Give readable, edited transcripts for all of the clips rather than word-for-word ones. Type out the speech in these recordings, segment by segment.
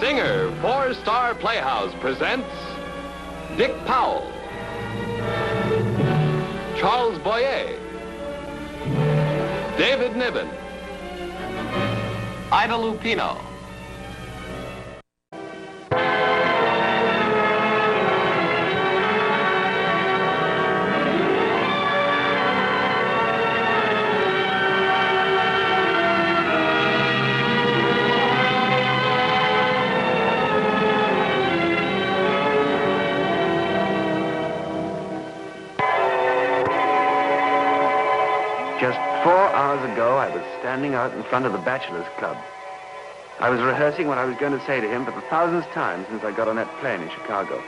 Singer for Star Playhouse presents Dick Powell, Charles Boyer, David Niven, Ida Lupino. Just 4 hours ago, I was standing out in front of the Bachelor's Club. I was rehearsing what I was going to say to him for the 1000th time since I got on that plane in Chicago,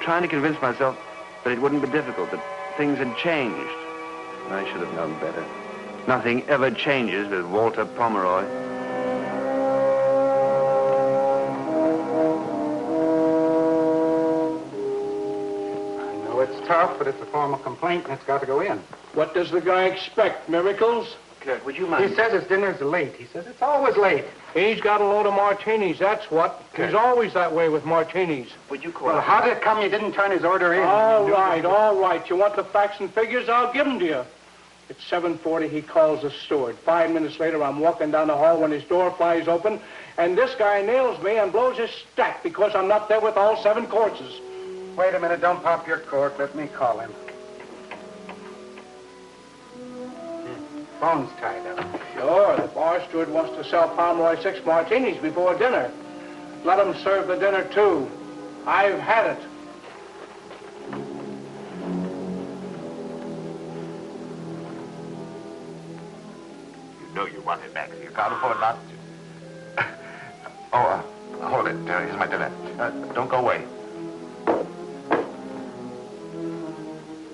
trying to convince myself that it wouldn't be difficult, that things had changed. I should have known better. Nothing ever changes with Walter Pomeroy. I know it's tough, but it's a formal complaint and it's got to go in. What does the guy expect? Miracles? Clerk, would you mind? He says his dinner's late. He says it's always late. He's got a load of martinis, that's what. He's always that way with martinis. Would you call Well, how did it come you didn't turn his order in? All right. You want the facts and figures? I'll give them to you. At 7:40, he calls the steward. 5 minutes later, I'm walking down the hall when his door flies open, and this guy nails me and blows his stack because I'm not there with all 7 courses. Wait a minute, don't pop your cork. Let me call him. Phone's tied up. Sure, the bar steward wants to sell Pomeroy 6 martinis before dinner. Let him serve the dinner, too. I've had it. You know you want it, Max. You can't afford not to. Hold it. Here's my dinner. Don't go away.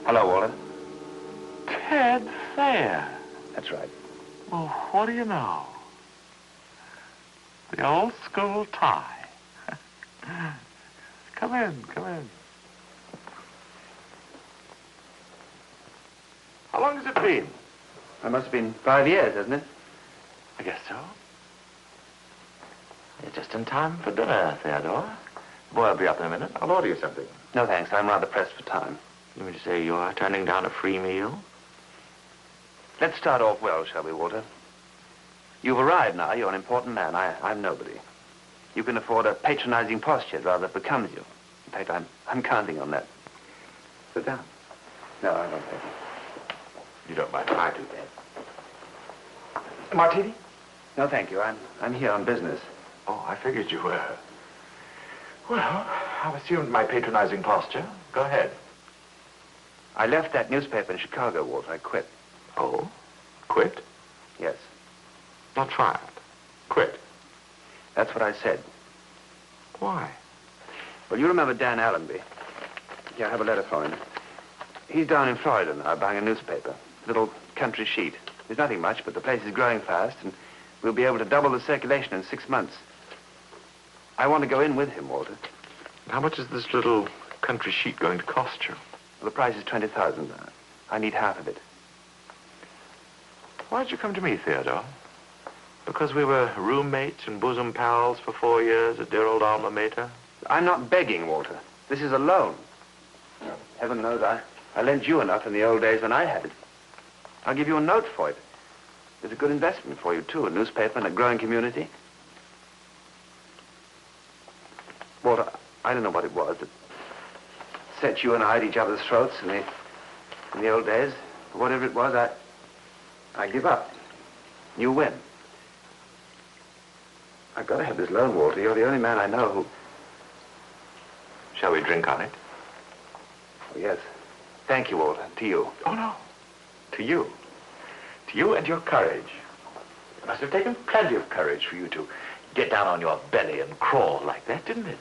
Hello, Walter. Ted Thayer. That's right. Well, what do you know? The old school tie. Come in. How long has it been? It must have been 5 years, hasn't it? I guess so. You're just in time for dinner, Theodore. The boy will be up in a minute. I'll order you something. No, thanks. I'm rather pressed for time. You mean to say you are turning down a free meal? Let's start off well, shall we, Walter? You've arrived now. You're an important man. I'm nobody. You can afford a patronizing posture rather that becomes you. In fact, I'm counting on that. Sit down. No, I don't think. You don't mind if I do that. A martini? No, thank you. I'm here on business. Oh, I figured you were. Well, I've assumed my patronizing posture. Go ahead. I left that newspaper in Chicago, Walter. I quit. Oh? Quit? Yes. Not fired. Quit. That's what I said. Why? Well, you remember Dan Allenby. Yeah, I have a letter for him. He's down in Florida now buying a newspaper. Little country sheet. There's nothing much, but the place is growing fast, and we'll be able to double the circulation in 6 months. I want to go in with him, Walter. How much is this little country sheet going to cost you? Well, the price is $20,000. I need half of it. Why did you come to me, Theodore? Because we were roommates and bosom pals for 4 years at dear old alma mater? I'm not begging, Walter. This is a loan. Heaven knows I lent you enough in the old days when I had it. I'll give you a note for it. It's a good investment for you, too, a newspaper and a growing community. Walter, I don't know what it was that set you and I at each other's throats in the old days. But whatever it was, I give up. You win. I've got to have this loan, Walter. You're the only man I know who... Shall we drink on it? Oh, yes. Thank you, Walter. To you. Oh, no. To you. To you and your courage. It must have taken plenty of courage for you to get down on your belly and crawl like that, didn't it?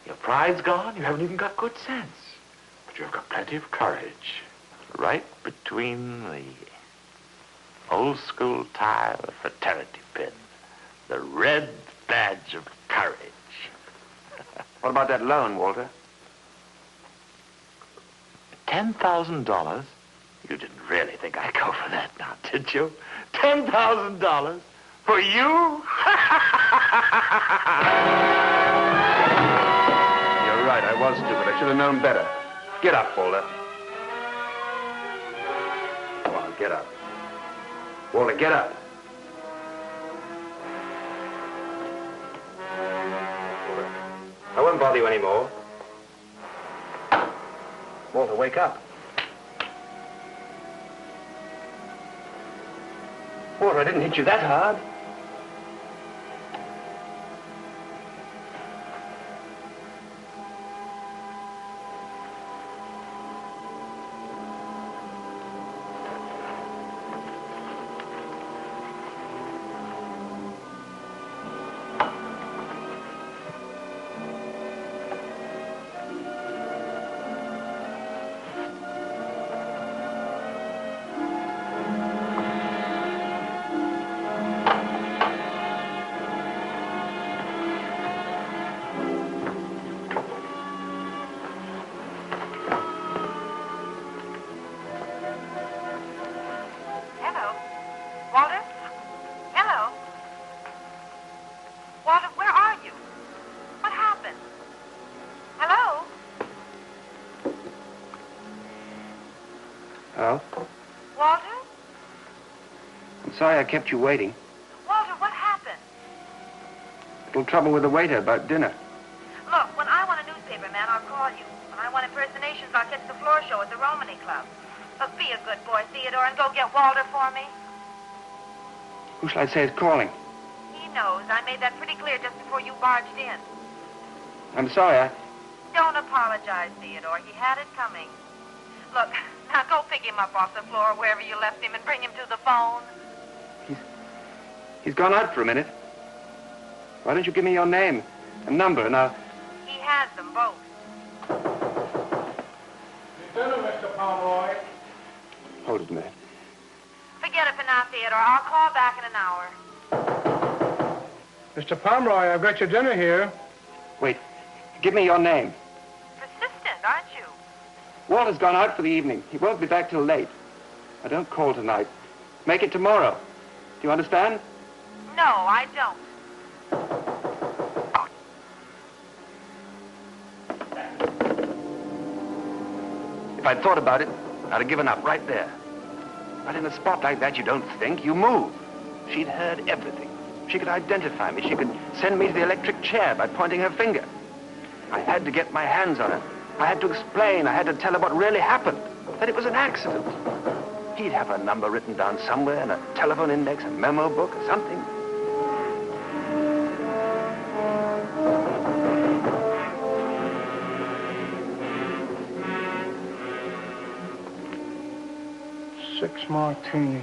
Your pride's gone. You haven't even got good sense. But you've got plenty of courage. Right between the old school tie and the fraternity pin. The red badge of courage. What about that loan, Walter? $10,000? You didn't really think I'd go for that now, did you? $10,000? For you? You're right, I was stupid. I should have known better. Get up, Walter. Come on, get up. Walter, get up. Walter, I won't bother you anymore. Walter, wake up. Walter, I didn't hit you that hard. Sorry I kept you waiting. Walter, what happened? Little trouble with the waiter about dinner. Look, when I want a newspaper man, I'll call you. When I want impersonations, I'll catch the floor show at the Romany Club. Look, be a good boy, Theodore, and go get Walter for me. Who shall I say is calling? He knows. I made that pretty clear just before you barged in. I'm sorry, Don't apologize, Theodore. He had it coming. Look, now go pick him up off the floor wherever you left him and bring him to the phone. He's gone out for a minute. Why don't you give me your name and number, and I'll... He has them both. Dinner, Mr. Pomeroy. Hold it a minute. Forget it for now, Theodore. I'll call back in an hour. Mr. Pomeroy, I've got your dinner here. Wait. Give me your name. Persistent, aren't you? Walter's gone out for the evening. He won't be back till late. I don't call tonight. Make it tomorrow. Do you understand? No, I don't. If I'd thought about it, I'd have given up right there. But in a spot like that, you don't think, you move. She'd heard everything. She could identify me. She could send me to the electric chair by pointing her finger. I had to get my hands on her. I had to explain. I had to tell her what really happened. That it was an accident. He'd have her number written down somewhere in a telephone index, a memo book, or something. Six martinis.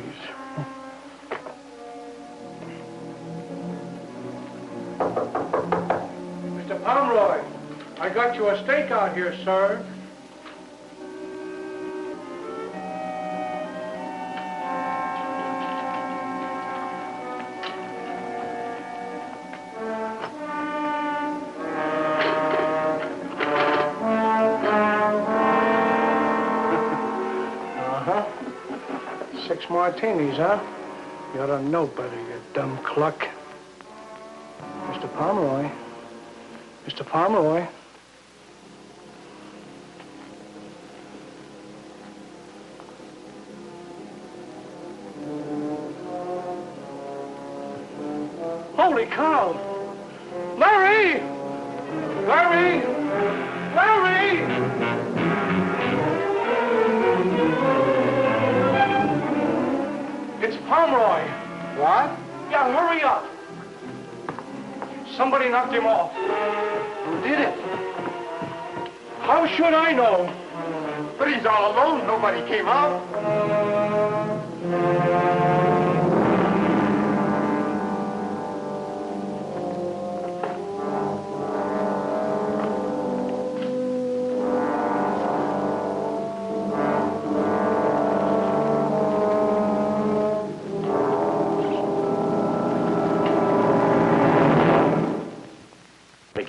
Mr. Pomeroy, I got you a steak out here, sir. Six martinis, huh? You ought to know better, you dumb cluck. Mr. Pomeroy. Mr. Pomeroy. Holy cow! Larry! Larry! Larry! It's Pomeroy. What? Yeah, hurry up. Somebody knocked him off. Who did it? How should I know? But he's all alone. Nobody came out.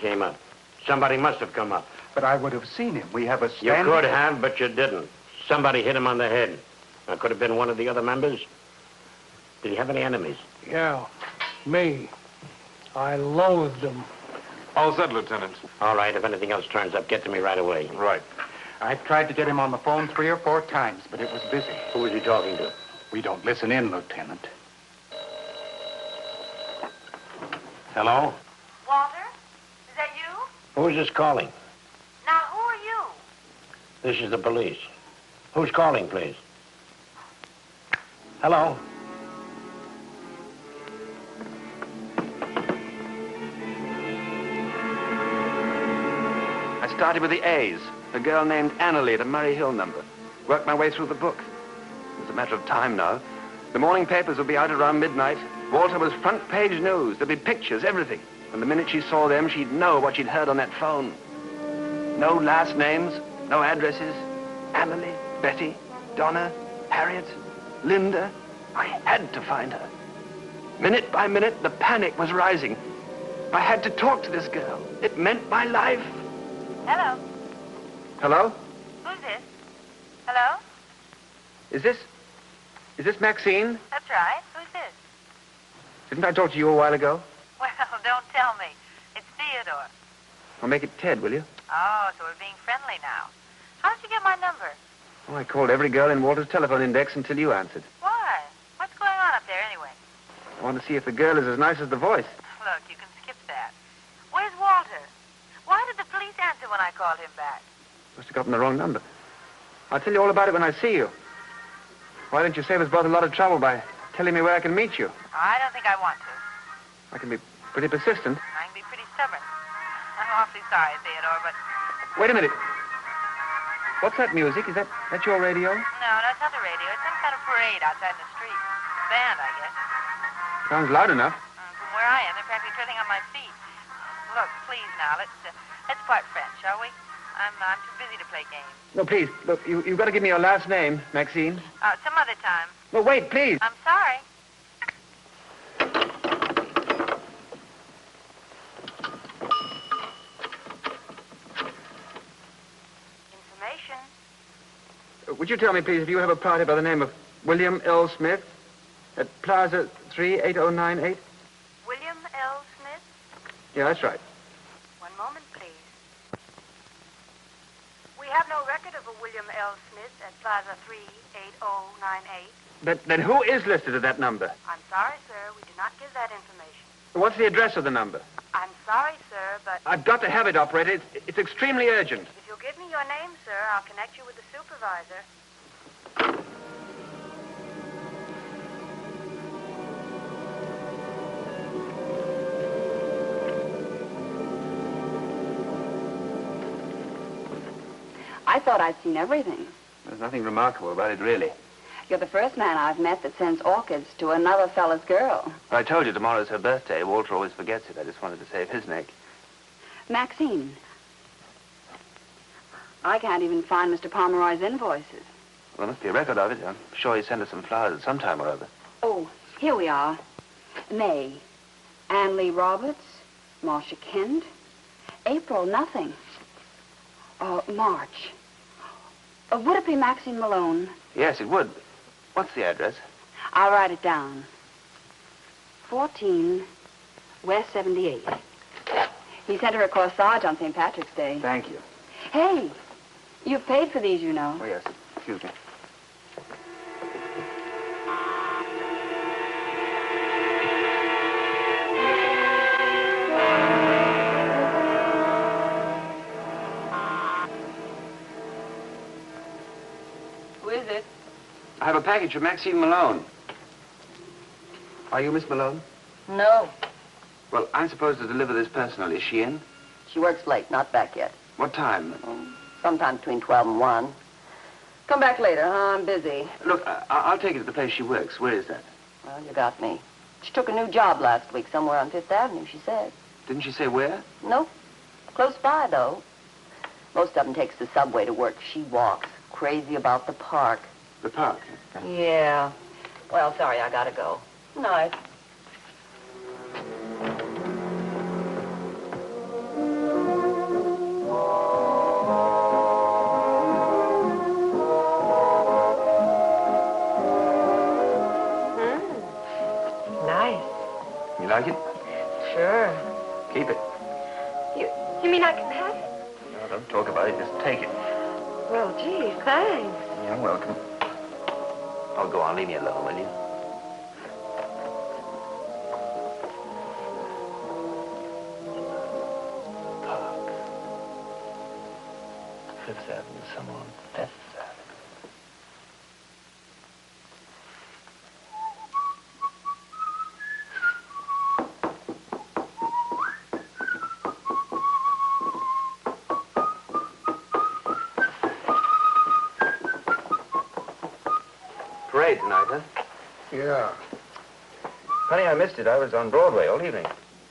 Came up. Somebody must have come up. But I would have seen him. We have a You stand. could have, but you didn't. Somebody hit him on the head. That could have been one of the other members. Did he have any enemies? Yeah, me. I loathed them. All set, Lieutenant. All right, if anything else turns up, get to me right away. Right. I tried to get him on the phone 3 or 4 times, but it was busy. Who was he talking to? We don't listen in, Lieutenant. Hello? Walter? Is that you? Who's this calling? Now, who are you? This is the police. Who's calling, please? Hello? I started with the A's, a girl named Annalie at a Murray Hill number. Worked my way through the book. It was a matter of time now. The morning papers would be out around midnight. Walter was front page news. There'd be pictures, everything. And the minute she saw them, she'd know what she'd heard on that phone. No last names, no addresses. Annalie, Betty, Donna, Harriet, Linda. I had to find her. Minute by minute, the panic was rising. I had to talk to this girl. It meant my life. Hello? Hello? Who's this? Hello? Is this Maxine? That's right. Who's this? Didn't I talk to you a while ago? Well, don't tell me. It's Theodore. I'll make it Ted, will you? Oh, so we're being friendly now. How did you get my number? Oh, I called every girl in Walter's telephone index until you answered. Why? What's going on up there anyway? I want to see if the girl is as nice as the voice. Look, you can skip that. Where's Walter? Why did the police answer when I called him back? Must have gotten the wrong number. I'll tell you all about it when I see you. Why don't you save us both a lot of trouble by telling me where I can meet you? I don't think I want to. I can be pretty persistent. I can be pretty stubborn. I'm awfully sorry, Theodore, but... Wait a minute. What's that music? Is that your radio? No, that's not the radio. It's some kind of parade outside in the street. Band, I guess. Sounds loud enough. From where I am, they're practically treading on my feet. Look, please now, let's part friends, shall we? I'm too busy to play games. No, please. Look, you've got to give me your last name, Maxine. Some other time. No, wait, please. I'm sorry. Information. Would you tell me, please, if you have a party by the name of William L. Smith at Plaza 38098? William L. Smith? Yeah, that's right. One moment, please. We have no record of a William L. Smith at Plaza 38098. Then who is listed at that number? I'm sorry, sir. We do not give that information. What's the address of the number? I'm sorry, sir, but I've got to have it, operator. It's extremely urgent. if you'll give me your name, sir, I'll connect you with the supervisor. I thought I'd seen everything. There's nothing remarkable about it, really. You're the first man I've met that sends orchids to another fella's girl. I told you tomorrow's her birthday. Walter always forgets it. I just wanted to save his neck. Maxine. I can't even find Mr. Pomeroy's invoices. Well, there must be a record of it. I'm sure he sent us some flowers at some time or other. Oh, here we are. May. Ann Lee Roberts. Marcia Kent. April, nothing. March. Would it be Maxine Malone? Yes, it would. What's the address? I'll write it down. 14 West 78. He sent her a corsage on St. Patrick's Day. Thank you. Hey, you've paid for these, you know. Oh, yes. Excuse me. Who is it? I have a package for Maxine Malone. Are you Miss Malone? No. Well, I'm supposed to deliver this personally. Is she in? She works late, not back yet. What time? Sometime between 12 and 1. Come back later, huh? I'm busy. Look, I'll take it to the place she works. Where is that? Well, you got me. She took a new job last week somewhere on Fifth Avenue, she said. Didn't she say where? Nope. Close by, though. Most of them takes the subway to work. She walks. Crazy about the park. The park? Yeah. Well, sorry, I gotta go. Night. You like it? Sure. Keep it. You mean I can have it? No, don't talk about it. Just take it. Well, gee, thanks. You're welcome. Oh, go on. Leave me alone, will you? Park. Fifth Avenue, somewhere on Fifth Avenue. Parade tonight, huh? Yeah. Funny I missed it. I was on Broadway all evening.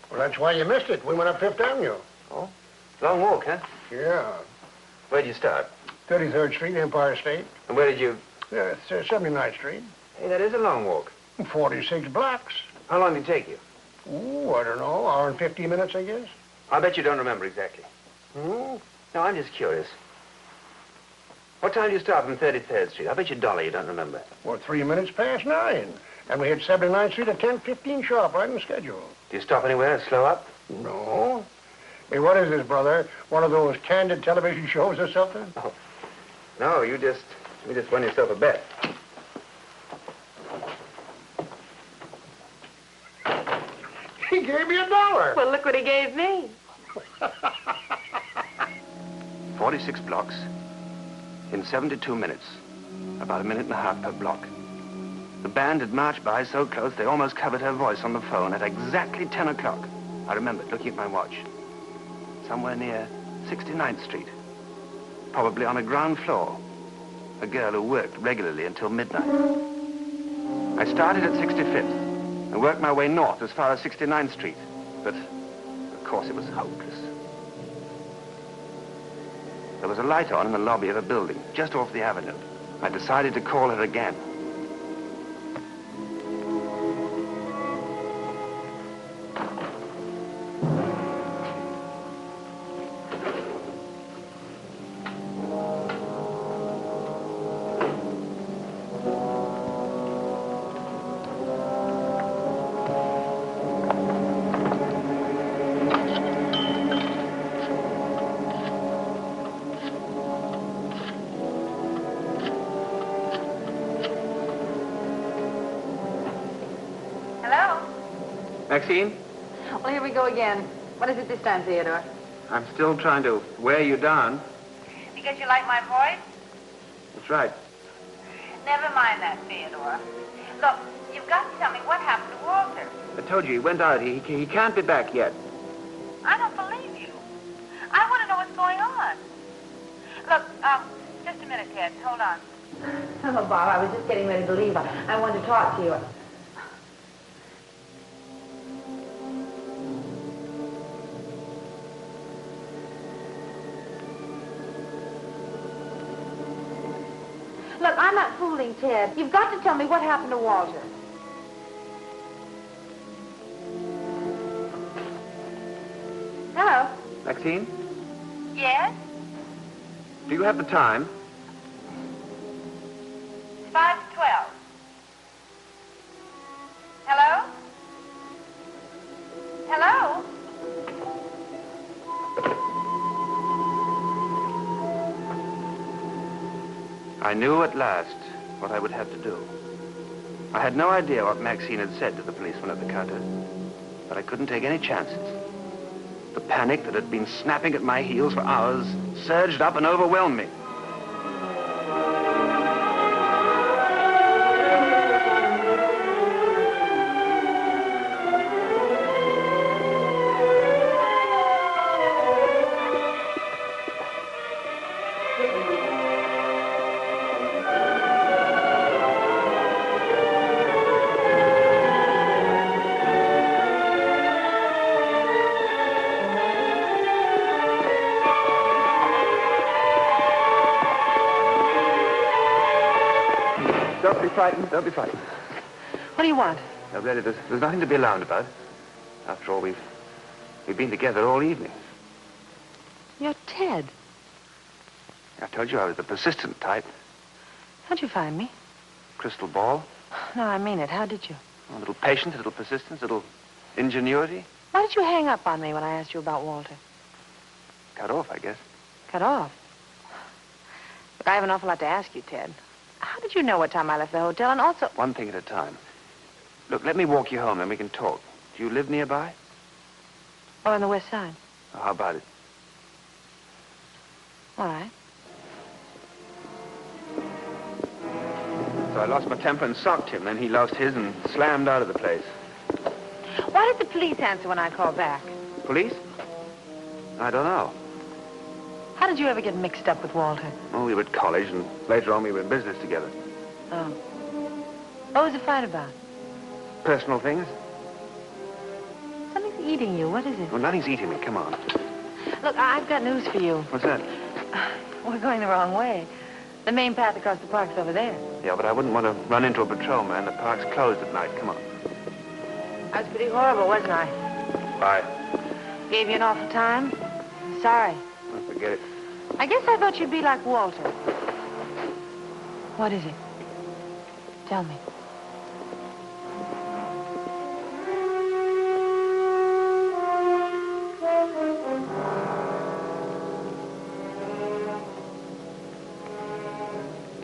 Well, that's why you missed it. We went up Fifth Avenue. Oh? Long walk, huh? Yeah. Where'd you start? 33rd Street, Empire State. And where did you... Yeah, it's 79th Street. Hey, that is a long walk. 46 blocks. How long did it take you? Ooh, I don't know. Hour and 15 minutes, I guess. I bet you don't remember exactly. Hmm? No, I'm just curious. What time did you start from 33rd Street? I bet you dollar you don't remember. Well, 3 minutes past 9. And we hit 79th Street at 10:15 sharp, right on schedule. Do you stop anywhere and slow up? No. Hey, what is this, brother? One of those candid television shows or something? Oh. No, you just won yourself a bet. He gave me $1. Well, look what he gave me. 46 blocks in 72 minutes. About a minute and a half per block. The band had marched by so close they almost covered her voice on the phone at exactly 10 o'clock. I remembered looking at my watch. Somewhere near 69th Street. Probably on a ground floor. A girl who worked regularly until midnight. I started at 65th and worked my way north as far as 69th Street. But, of course, it was hopeless. There was a light on in the lobby of a building, just off the avenue. I decided to call her again. Maxine? Well, here we go again. What is it this time, Theodore? I'm still trying to wear you down. Because you like my voice? That's right. Never mind that, Theodore. Look, you've got to tell me what happened to Walter. I told you, he went out. He can't be back yet. I don't believe you. I want to know what's going on. Look, just a minute, Ted. Hold on. Oh, Bob, I was just getting ready to leave. I wanted to talk to you. Look, I'm not fooling, Ted. You've got to tell me what happened to Walter. Hello? Maxine, Yes? do you have the time? 5 to 12. Hello? Hello? I knew at last what I would have to do. I had no idea what Maxine had said to the policeman at the counter, but I couldn't take any chances. The panic that had been snapping at my heels for hours surged up and overwhelmed me. Don't be frightened. Don't be frightened. What do you want? No, really, there's nothing to be alarmed about. After all, we've been together all evening. You're Ted. I told you I was the persistent type. How'd you find me? Crystal ball. No, I mean it. How did you? A little patience, a little persistence, a little ingenuity. Why did you hang up on me when I asked you about Walter? Cut off, I guess. Cut off? Look, I have an awful lot to ask you, Ted. How did you know what time I left the hotel, and also... One thing at a time. Look, let me walk you home, then we can talk. Do you live nearby? Oh, on the west side. Oh, how about it? All right. So I lost my temper and socked him. Then he lost his and slammed out of the place. Why did the police answer when I called back? Police? I don't know. How did you ever get mixed up with Walter? Oh, we were at college, and later on we were in business together. Oh. What was the fight about? Personal things? Something's eating you. What is it? Well, nothing's eating me. Come on. Look, I've got news for you. What's that? We're going the wrong way. The main path across the park's over there. Yeah, but I wouldn't want to run into a patrolman. The park's closed at night. Come on. I was pretty horrible, wasn't I? Bye. Gave you an awful time? Sorry. Oh, forget it. I guess I thought you'd be like Walter. What is it? Tell me.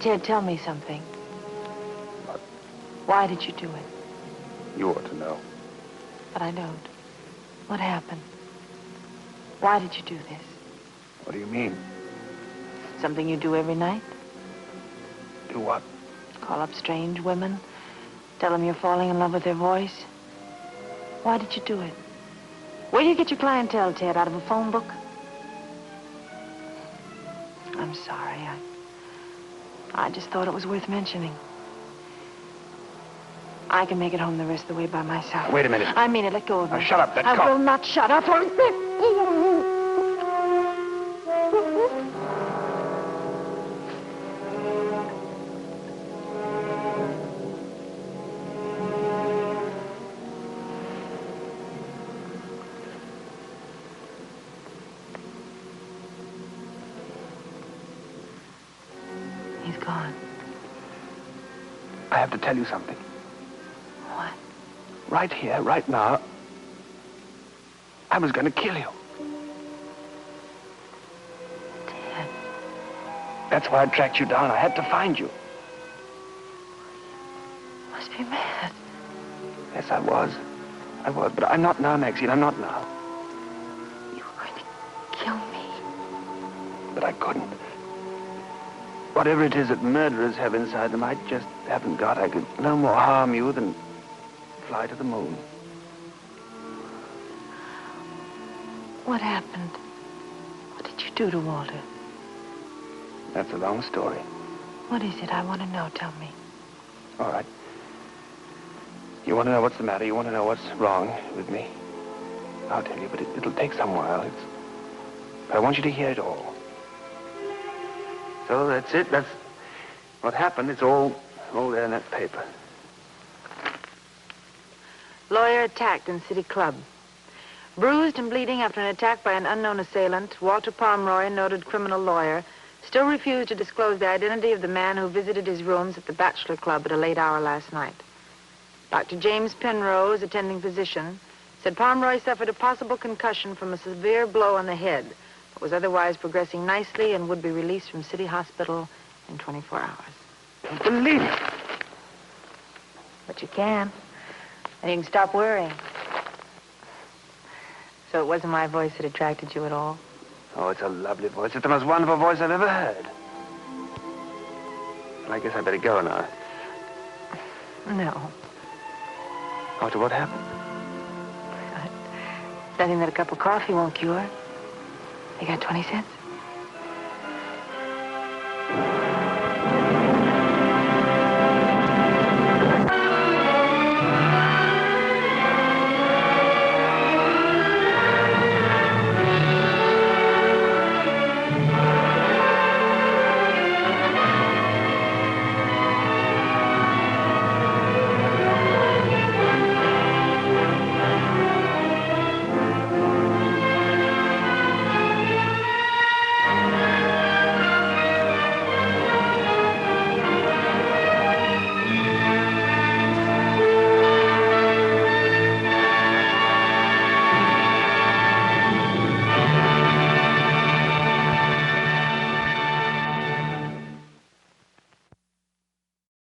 Ted, tell me something. What? Why did you do it? You ought to know. But I don't. What happened? Why did you do this? What do you mean? Something you do every night? Do what? Call up strange women, tell them you're falling in love with their voice. Why did you do it? Where do you get your clientele, Ted? Out of a phone book? I'm sorry. I just thought it was worth mentioning. I can make it home the rest of the way by myself. Wait a minute. I mean it. Let go of me. Now, shut up. That I cop. will not shut up. He's gone. I have to tell you something. What? Right here, right now, I was going to kill you. Ted. That's why I tracked you down. I had to find you. You must be mad. Yes, I was. But I'm not now, Maxine. I'm not now. You were going to kill me. But I couldn't. Whatever it is that murderers have inside them, I just haven't got. I could no more harm you than fly to the moon. What happened? What did you do to Walter? That's a long story. What is it? I want to know. Tell me. All right. You want to know what's the matter? You want to know what's wrong with me? I'll tell you, but it'll take some while. But I want you to hear it all. So that's it. That's what happened. It's all there in that paper. Lawyer attacked in City Club. Bruised and bleeding after an attack by an unknown assailant, Walter Pomeroy, noted criminal lawyer, still refused to disclose the identity of the man who visited his rooms at the Bachelor Club at a late hour last night. Dr. James Penrose, attending physician, said Pomeroy suffered a possible concussion from a severe blow on the head, but was otherwise progressing nicely and would be released from City Hospital in 24 hours. Don't believe it. But you can. And you can stop worrying. So it wasn't my voice that attracted you at all? Oh, it's a lovely voice. It's the most wonderful voice I've ever heard. Well, I guess I better go now. No. After what happened? Nothing that a cup of coffee won't cure. You got 20 cents?